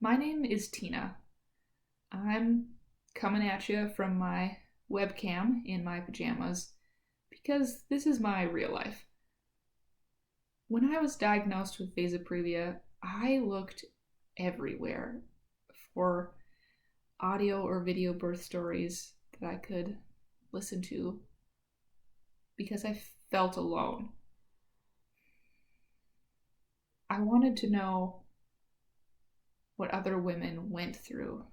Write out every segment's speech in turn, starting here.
My name is Tina. I'm coming at you from my webcam in my pajamas because this is my real life. When I was diagnosed with Vasa Previa, I looked everywhere for audio or video birth stories that I could listen to because I felt alone. I wanted to know what other women went through,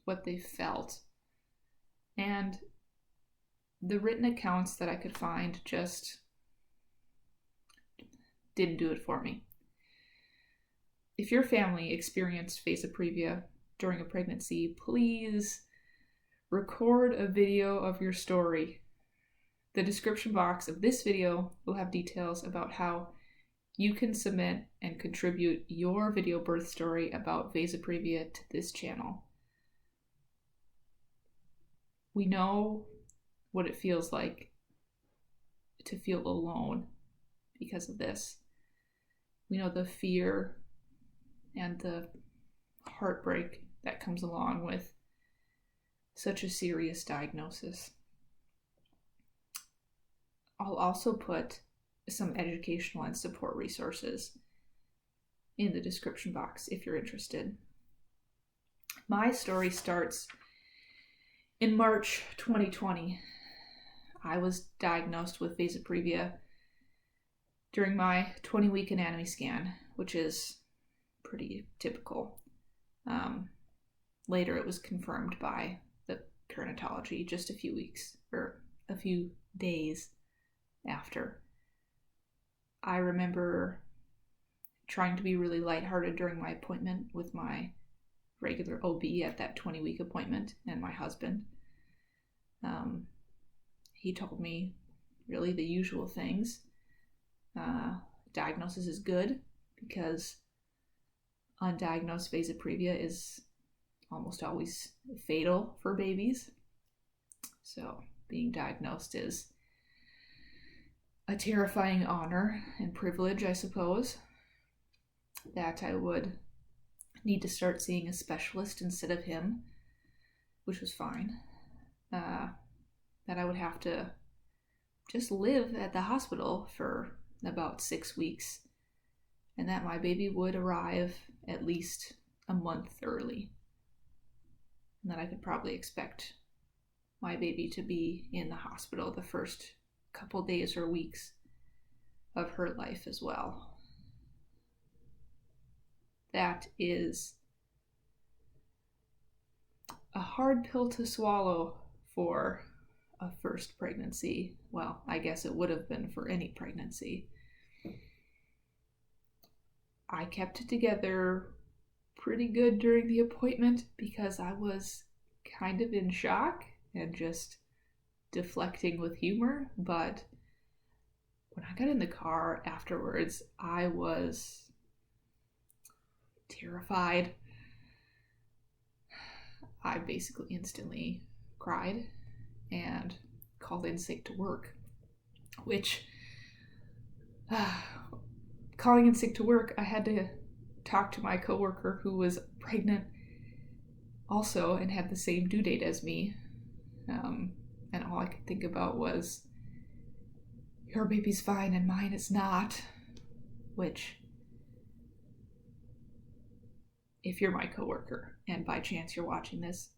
what they felt. And the written accounts that I could find just didn't do it for me. If your family experienced Vasa Previa during a pregnancy, please record a video of your story. The description box of this video will have details about how you can submit and contribute your video birth story about Vasa Previa to this channel. We know what it feels like to feel alone because of this. We know the fear and the heartbreak that comes along with such a serious diagnosis. I'll also put some educational and support resources in the description box if you're interested. My story starts in March 2020. I was diagnosed with Vasa Previa during my 20-week anatomy scan, which is pretty typical. Later, it was confirmed by the perinatology just a few weeks or a few days after. I remember trying to be really lighthearted during my appointment with my regular OB at that 20-week appointment and my husband. He told me really the usual things. Diagnosis is good because undiagnosed Vasa Previa is almost always fatal for babies. So being diagnosed is a terrifying honor and privilege, I suppose, that I would need to start seeing a specialist instead of him, which was fine. That I would have to just live at the hospital for about 6 weeks, and that my baby would arrive at least a month early, and that I could probably expect my baby to be in the hospital the first couple days or weeks of her life as well. That is a hard pill to swallow for a first pregnancy. Well, I guess it would have been for any pregnancy. I kept it together pretty good during the appointment because I was kind of in shock and just deflecting with humor, but when I got in the car afterwards, I was terrified. I basically instantly cried and called in sick to work, which calling in sick to work, I had to talk to my coworker who was pregnant also and had the same due date as me. And all I could think about was, your baby's fine and mine is not. Which, if you're my coworker and by chance you're watching this,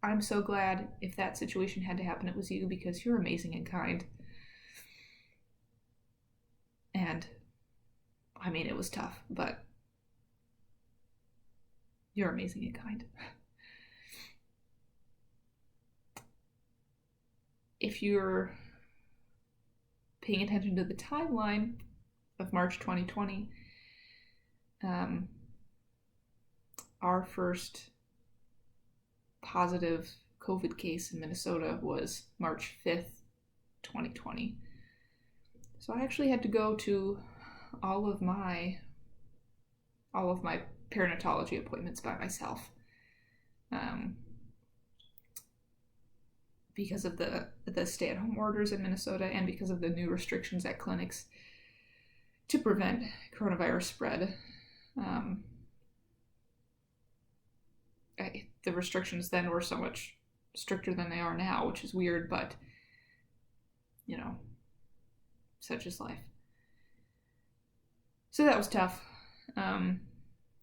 I'm so glad if that situation had to happen, it was you, because you're amazing and kind. And I mean, it was tough, but you're amazing and kind. If you're paying attention to the timeline of March 2020, our first positive COVID case in Minnesota was March 5th, 2020. So I actually had to go to all of my perinatology appointments by myself. Because of the stay-at-home orders in Minnesota and because of the new restrictions at clinics to prevent coronavirus spread. The restrictions then were so much stricter than they are now, which is weird, but such is life. So that was tough.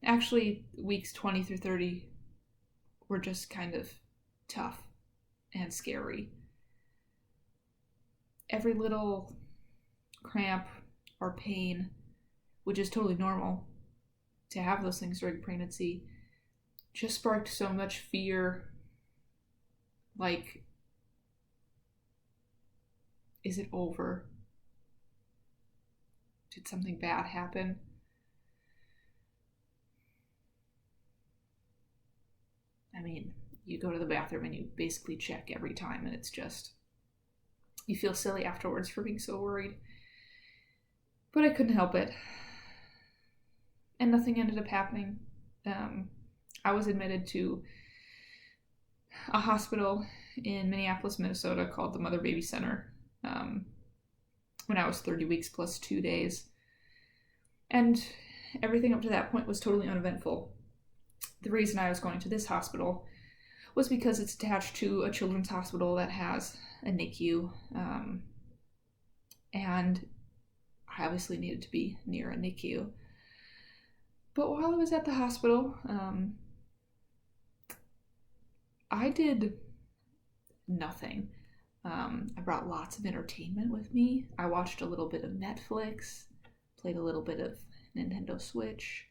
Actually, weeks 20 through 30 were just kind of tough and scary. Every little cramp or pain, which is totally normal to have those things during pregnancy, just sparked so much fear. Like, is it over? Did something bad happen? I mean, you go to the bathroom and you basically check every time, and it's just, you feel silly afterwards for being so worried. But I couldn't help it. And nothing ended up happening. I was admitted to a hospital in Minneapolis, Minnesota called the Mother Baby Center when I was 30 weeks plus 2 days. And everything up to that point was totally uneventful. The reason I was going to this hospital was because it's attached to a children's hospital that has a NICU. And I obviously needed to be near a NICU. But while I was at the hospital, I did nothing. I brought lots of entertainment with me. I watched a little bit of Netflix, played a little bit of Nintendo Switch.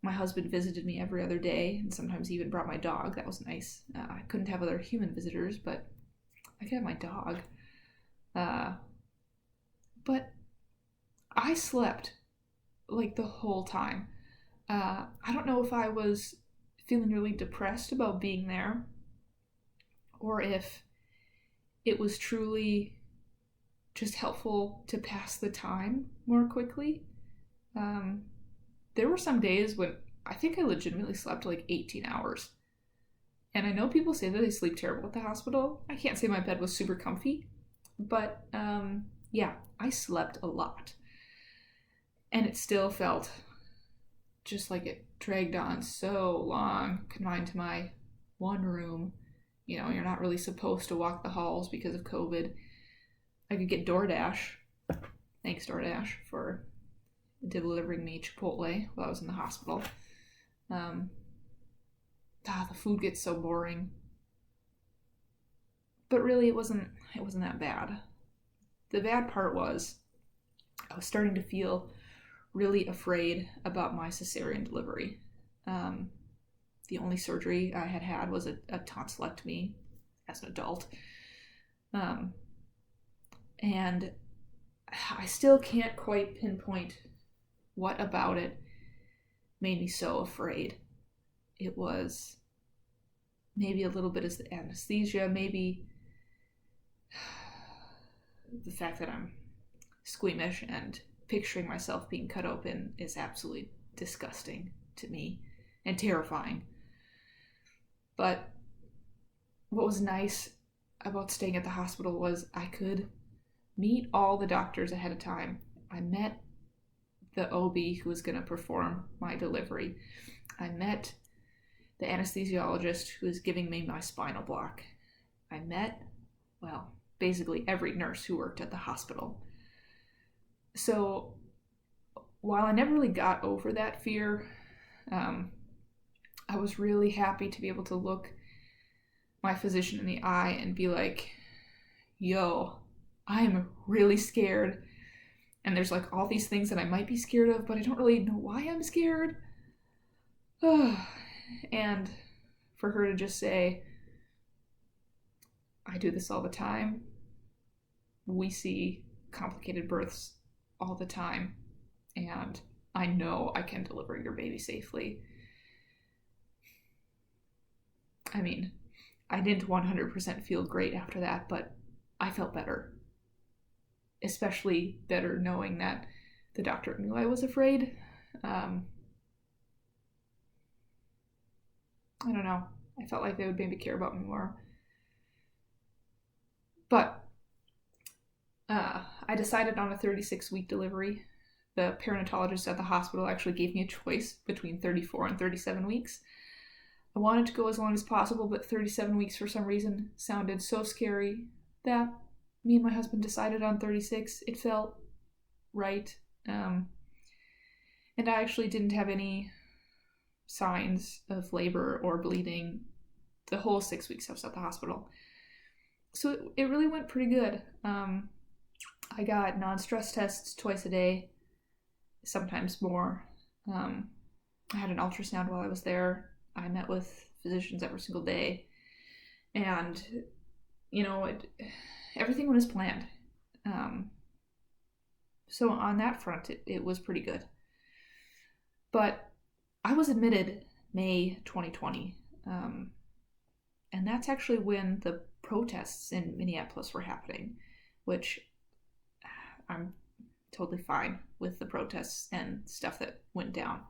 My husband visited me every other day, and sometimes he even brought my dog. That was nice. I couldn't have other human visitors, but I could have my dog. But I slept like the whole time. I don't know if I was feeling really depressed about being there, or if it was truly just helpful to pass the time more quickly. There were some days when I think I legitimately slept like 18 hours. And I know people say that they sleep terrible at the hospital. I can't say my bed was super comfy, but yeah, I slept a lot. And it still felt just like it dragged on so long, confined to my one room. You're not really supposed to walk the halls because of COVID. I could get DoorDash. Thanks, DoorDash, for delivering me Chipotle while I was in the hospital. The food gets so boring. But really, it wasn't that bad. The bad part was I was starting to feel really afraid about my cesarean delivery. The only surgery I had was a tonsillectomy as an adult. And I still can't quite pinpoint what about it made me so afraid. It was maybe a little bit of the anesthesia, maybe the fact that I'm squeamish and picturing myself being cut open is absolutely disgusting to me and terrifying. But what was nice about staying at the hospital was I could meet all the doctors ahead of time. I met the OB who was going to perform my delivery. I met the anesthesiologist who was giving me my spinal block. I met, basically every nurse who worked at the hospital. So while I never really got over that fear, I was really happy to be able to look my physician in the eye and be like, yo, I'm really scared. And there's like all these things that I might be scared of, but I don't really know why I'm scared. And for her to just say, I do this all the time. We see complicated births all the time. And I know I can deliver your baby safely. I mean, I didn't 100% feel great after that, but I felt better. Especially better knowing that the doctor knew I was afraid. I don't know. I felt like they would maybe care about me more. But I decided on a 36-week delivery the perinatologist at the hospital actually gave me a choice between 34 and 37 weeks. I wanted to go as long as possible, but 37 weeks for some reason sounded so scary that me and my husband decided on 36. It felt right. And I actually didn't have any signs of labor or bleeding the whole 6 weeks I was at the hospital. So it really went pretty good. I got non-stress tests twice a day, sometimes more. I had an ultrasound while I was there. I met with physicians every single day. And, everything went as planned. So on that front, it was pretty good. But I was admitted May 2020. And that's actually when the protests in Minneapolis were happening, which I'm totally fine with the protests and stuff that went down.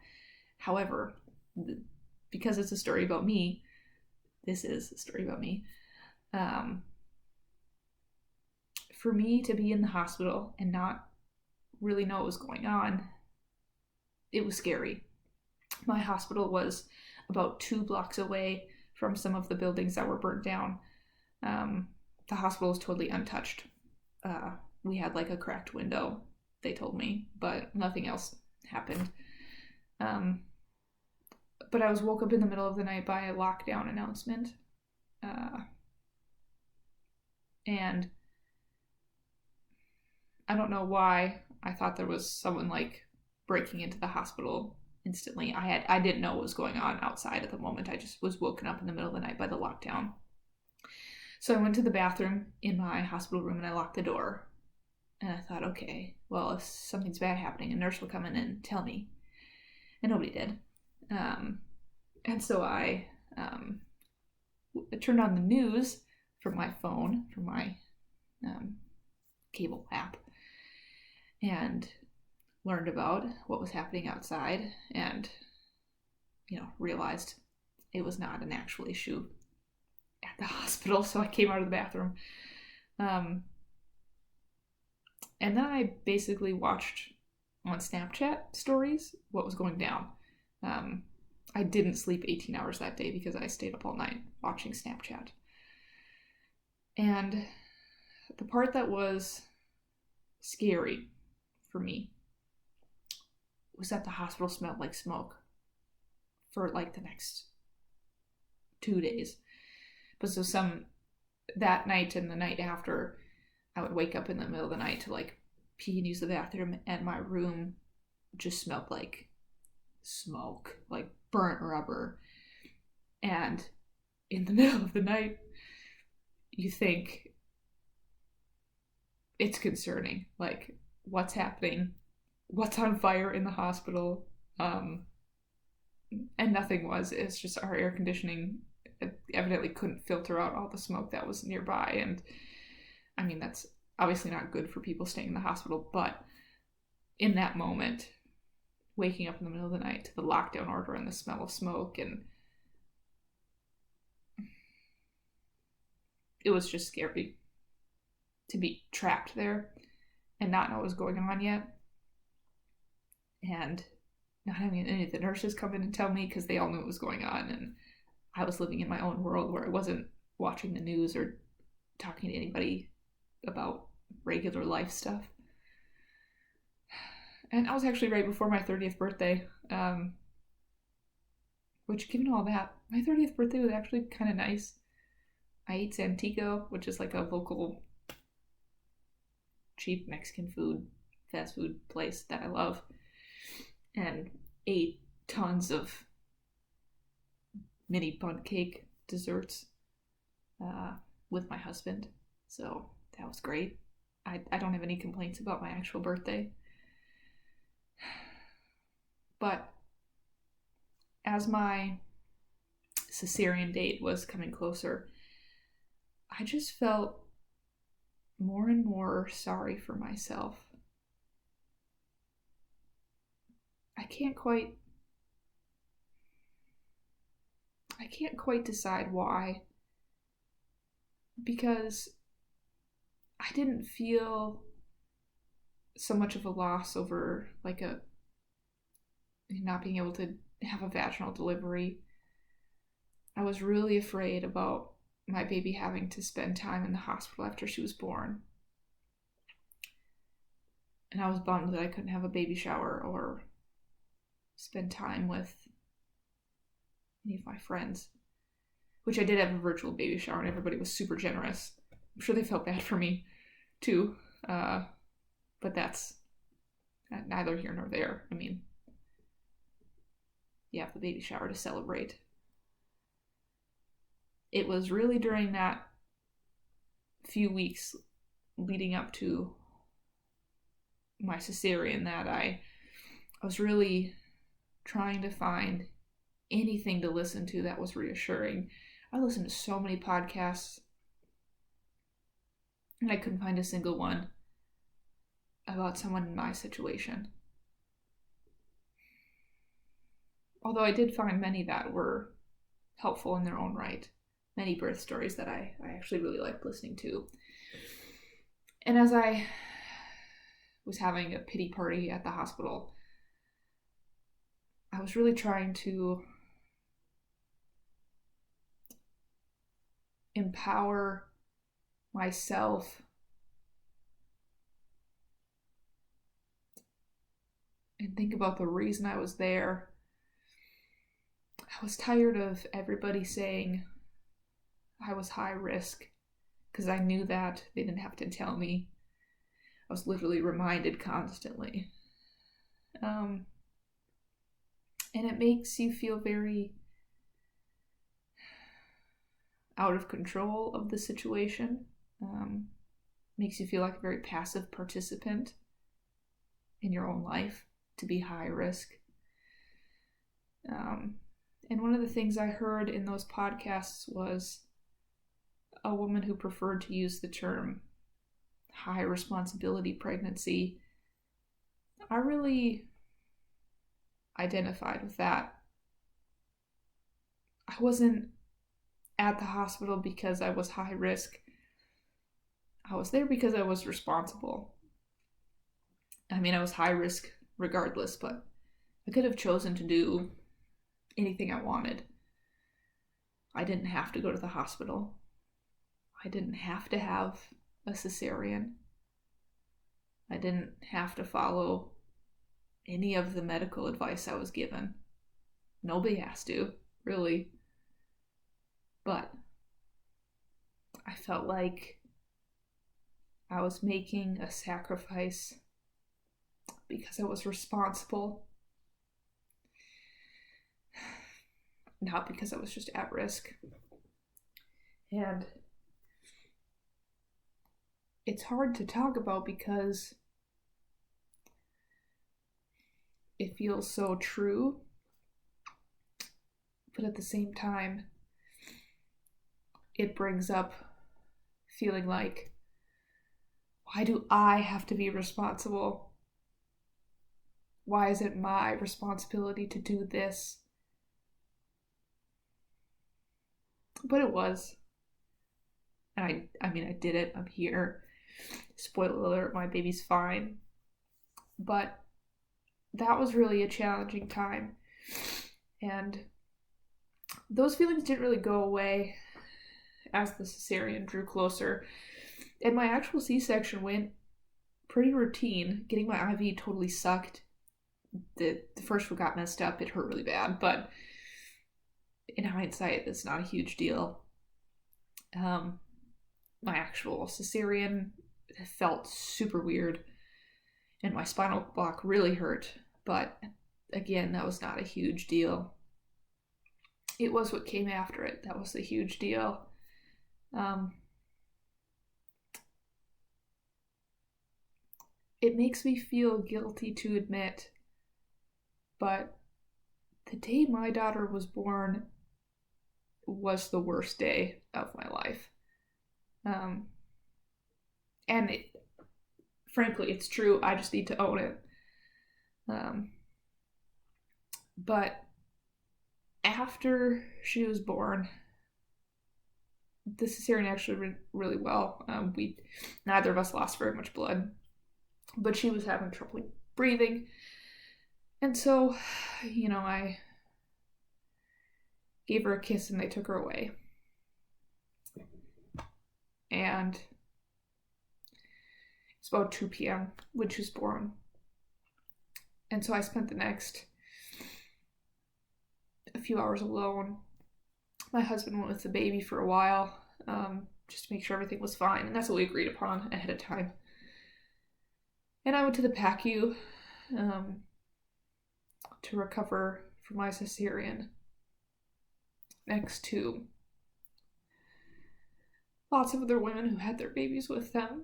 However, because it's a story about me, this is a story about me. For me to be in the hospital and not really know what was going on, it was scary. My hospital was about 2 blocks away from some of the buildings that were burnt down. The hospital was totally untouched. We had like a cracked window, they told me, but nothing else happened. But I was woke up in the middle of the night by a lockdown announcement. And I don't know why I thought there was someone like breaking into the hospital instantly. I didn't know what was going on outside at the moment. I just was woken up in the middle of the night by the lockdown. So I went to the bathroom in my hospital room and I locked the door. And I thought, okay, well, if something's bad happening, a nurse will come in and tell me. And nobody did. And so I turned on the news from my phone, from my cable app, and learned about what was happening outside and, realized it was not an actual issue at the hospital. So I came out of the bathroom. And then I basically watched on Snapchat stories what was going down. I didn't sleep 18 hours that day because I stayed up all night watching Snapchat. And the part that was scary for me was that the hospital smelled like smoke for like the next 2 days. But so that night and the night after, I would wake up in the middle of the night to like pee and use the bathroom, and my room just smelled like smoke, like burnt rubber. And in the middle of the night, you think it's concerning, like what's happening, what's on fire in the hospital. And nothing was. It's just our air conditioning evidently couldn't filter out all the smoke that was nearby. And I mean, that's obviously not good for people staying in the hospital, but in that moment, waking up in the middle of the night to the lockdown order and the smell of smoke, and it was just scary to be trapped there and not know what was going on yet, and not having any of the nurses come in and tell me because they all knew what was going on, and I was living in my own world where I wasn't watching the news or talking to anybody about regular life stuff. And I was actually right before my 30th birthday, which, given all that, my 30th birthday was actually kind of nice. I ate Santico, which is like a local cheap Mexican food, fast food place that I love, and ate tons of mini bundt cake desserts with my husband. So that was great. I don't have any complaints about my actual birthday. But as my cesarean date was coming closer, I just felt more and more sorry for myself. I can't quite decide why, because I didn't feel so much of a loss over like not being able to have a vaginal delivery. I was really afraid about my baby having to spend time in the hospital after she was born. And I was bummed that I couldn't have a baby shower or spend time with any of my friends, which I did have a virtual baby shower and everybody was super generous. I'm sure they felt bad for me too, but that's neither here nor there. I mean, you have the baby shower to celebrate. It was really during that few weeks leading up to my cesarean that I was really trying to find anything to listen to that was reassuring. I listened to so many podcasts and I couldn't find a single one about someone in my situation. Although I did find many that were helpful in their own right. Many birth stories that I actually really liked listening to. And as I was having a pity party at the hospital, I was really trying to empower myself and think about the reason I was there. I was tired of everybody saying I was high risk because I knew that. They didn't have to tell me. I was literally reminded constantly. And it makes you feel very out of control of the situation. Makes you feel like a very passive participant in your own life to be high risk. And one of the things I heard in those podcasts was a woman who preferred to use the term high responsibility pregnancy. I really identified with that. I wasn't at the hospital because I was high risk. I was there because I was responsible. I mean, I was high risk regardless, but I could have chosen to do anything I wanted. I didn't have to go to the hospital. I didn't have to have a cesarean. I didn't have to follow any of the medical advice I was given. Nobody has to, really. But I felt like I was making a sacrifice because I was responsible, not because I was just at risk. And it's hard to talk about because it feels so true, but at the same time, it brings up feeling like, why do I have to be responsible? Why is it my responsibility to do this? But it was. And I mean, I did it. I'm here. Spoiler alert, my baby's fine. But that was really a challenging time. And those feelings didn't really go away as the cesarean drew closer. And my actual C-section went pretty routine. Getting my IV totally sucked. The first one got messed up. It hurt really bad. But in hindsight, it's not a huge deal. My actual cesarean felt super weird. And my spinal block really hurt. But again, that was not a huge deal. It was what came after it. That was the huge deal. It makes me feel guilty to admit, but the day my daughter was born was the worst day of my life. And frankly, it's true. I just need to own it. But after she was born, the cesarean actually went really well. Neither of us lost very much blood. but she was having trouble breathing. And so, I gave her a kiss and they took her away. And it's about 2 p.m. when she was born. And so I spent the next a few hours alone. My husband went with the baby for a while, just to make sure everything was fine. And that's what we agreed upon ahead of time. And I went to the PACU to recover from my cesarean, next to lots of other women who had their babies with them.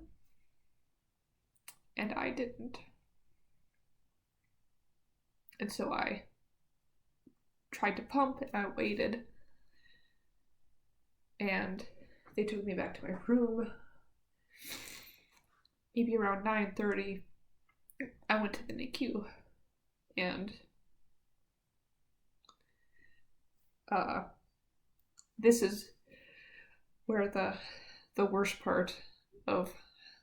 And I didn't. And so I tried to pump and I waited. And they took me back to my room. Maybe around 9:30, I went to the NICU. And this is where the worst part of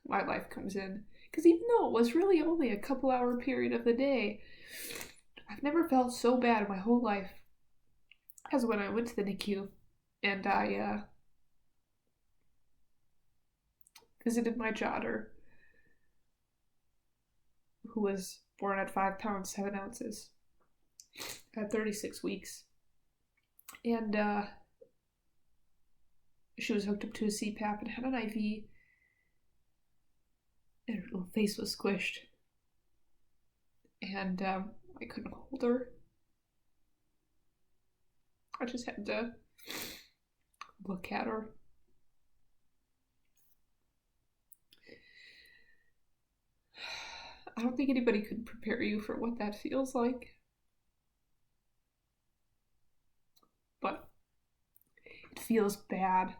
my life comes in. Because even though it was really only a couple hour period of the day, I've never felt so bad in my whole life as when I went to the NICU and I visited my daughter, who was born at 5 pounds 7 ounces at 36 weeks. And she was hooked up to a CPAP and had an IV. And her little face was squished. And I couldn't hold her. I just had to look at her. I don't think anybody could prepare you for what that feels like. But it feels bad.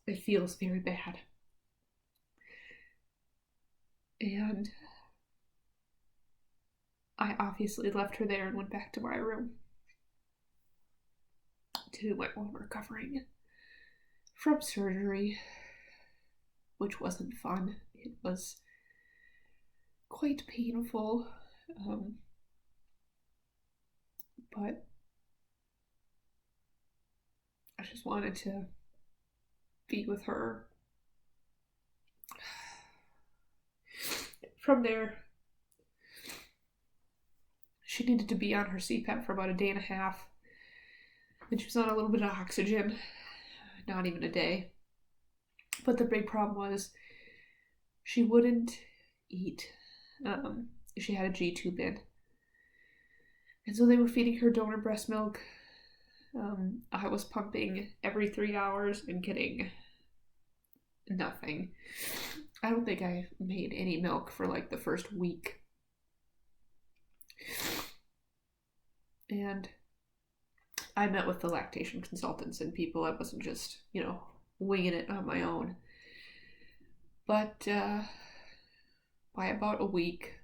It feels very bad. And I obviously left her there and went back to my room to do my own recovering from surgery, which wasn't fun. It was quite painful, but I just wanted to be with her. From there, she needed to be on her CPAP for about a day and a half. And she was on a little bit of oxygen, not even a day. But the big problem was she wouldn't eat. She had a G-tube in. And so they were feeding her donor breast milk. I was pumping every 3 hours and getting nothing. I don't think I made any milk for like the first week. And I met with the lactation consultants and people. I wasn't just, winging it on my own. But by about a week,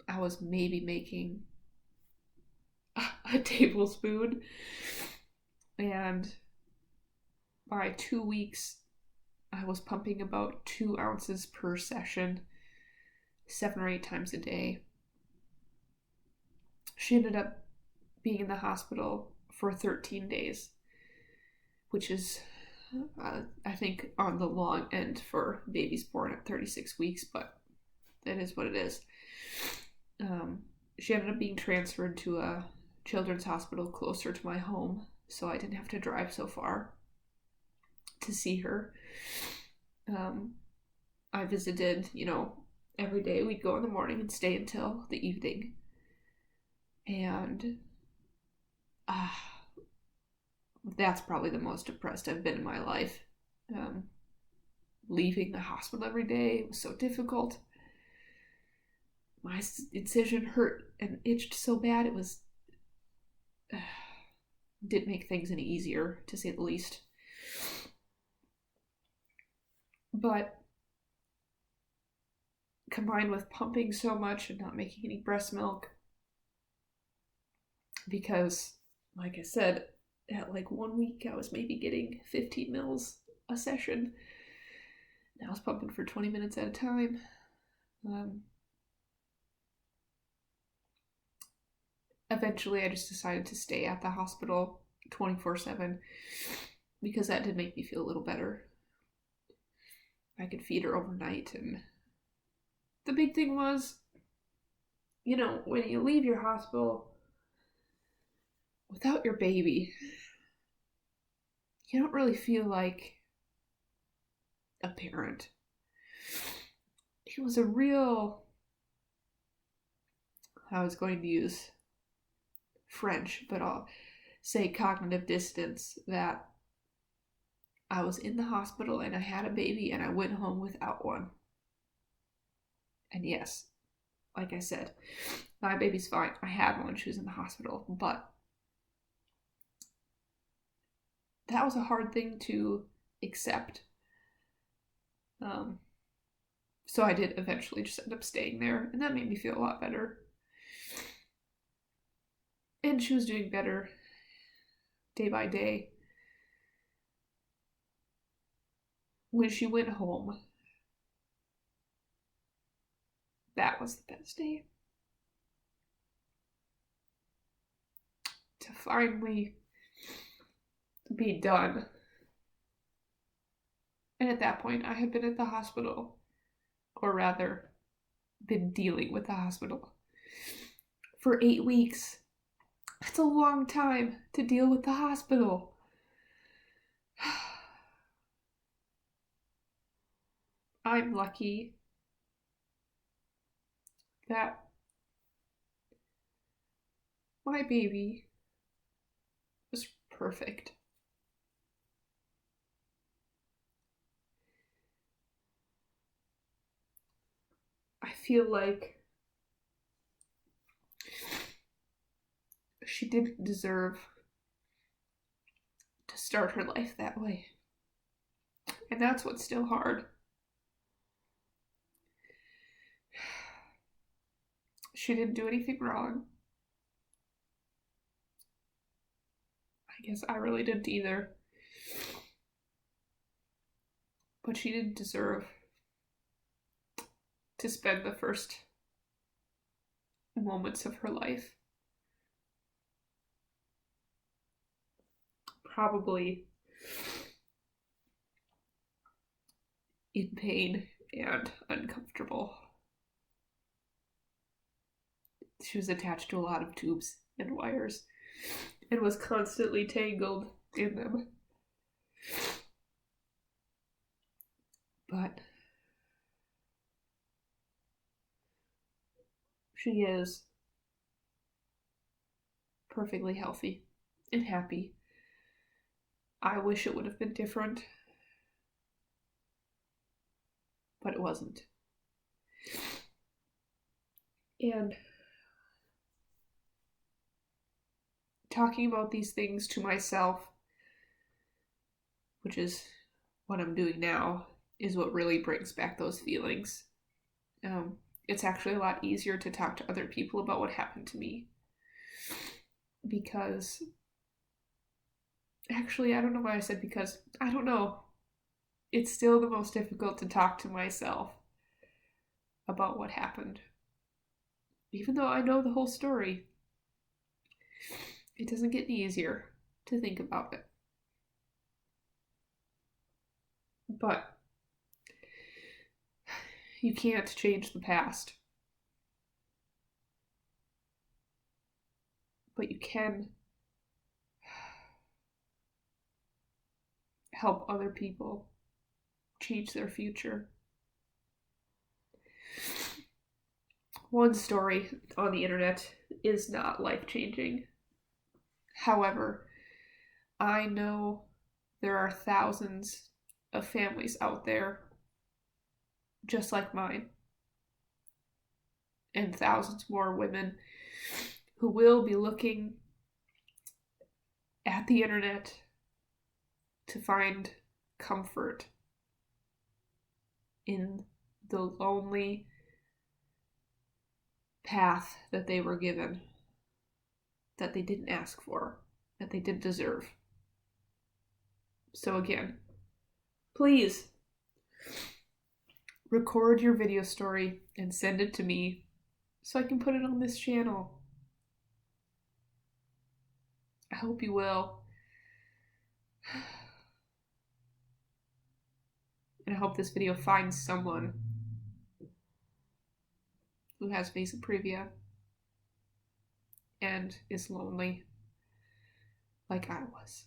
I was maybe making a tablespoon. And by 2 weeks, I was pumping about 2 ounces per session, 7 or 8 times a day. She ended up being in the hospital for 13 days, which is, I think, on the long end for babies born at 36 weeks, but that is what it is. She ended up being transferred to a children's hospital closer to my home, so I didn't have to drive so far to see her. I visited, every day. We'd go in the morning and stay until the evening. And that's probably the most depressed I've been in my life. Leaving the hospital every day was so difficult. My incision hurt and itched so bad, it was didn't make things any easier, to say the least. But combined with pumping so much and not making any breast milk, because, like I said, at like 1 week I was maybe getting 15 mils a session, I was pumping for 20 minutes at a time. Eventually, I just decided to stay at the hospital 24/7 because that did make me feel a little better. I could feed her overnight, and the big thing was, when you leave your hospital without your baby, you don't really feel like a parent. It was a real, I was going to use French, but I'll say cognitive distance, that I was in the hospital and I had a baby and I went home without one. And yes, like I said, my baby's fine. I had one. She was in the hospital, but that was a hard thing to accept. So I did eventually just end up staying there, and that made me feel a lot better. And she was doing better day by day. When she went home, that was the best day. To finally be done. And at that point, I had been at the hospital, or rather, been dealing with the hospital for 8 weeks. That's a long time to deal with the hospital. I'm lucky that my baby was perfect. I feel like she didn't deserve to start her life that way. And that's what's still hard. She didn't do anything wrong. I guess I really didn't either. But she didn't deserve to spend the first moments of her life probably in pain and uncomfortable. She was attached to a lot of tubes and wires and was constantly tangled in them. But she is perfectly healthy and happy. I wish it would have been different, but it wasn't. And talking about these things to myself, which is what I'm doing now, is what really brings back those feelings. It's actually a lot easier to talk to other people about what happened to me. Because, actually, I don't know why I said because. I don't know. It's still the most difficult to talk to myself about what happened. Even though I know the whole story, it doesn't get any easier to think about it. But you can't change the past. But you can help other people change their future. One story on the internet is not life-changing. However, I know there are thousands of families out there just like mine, and thousands more women who will be looking at the internet to find comfort in the lonely path that they were given, that they didn't ask for, that they didn't deserve. So again, please record your video story and send it to me so I can put it on this channel. I hope you will. And I hope this video finds someone who has Vasa Previa and is lonely like I was.